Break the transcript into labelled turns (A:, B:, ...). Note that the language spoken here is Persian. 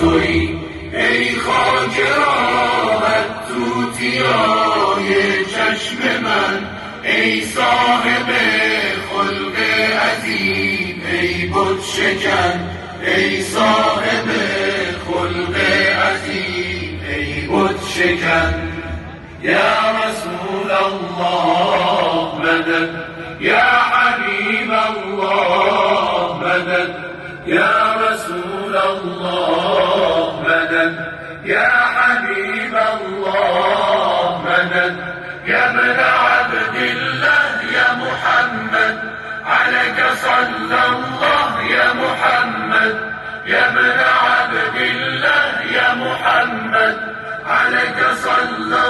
A: تویی ای خاک راهت توتیای چشم من، ای صاحب خلق عظیم ای بت شکن، ای صاحب خلق عظیم ای بت شکن. یا رسول الله مدد، یا حبیب الله مدد، یا رسول الله مدد، یا حبیب الله مدد، یا ابن عبد الله یا محمد عليك صلى الله يا محمد، يا ابن عبد الله يا محمد عليك صلى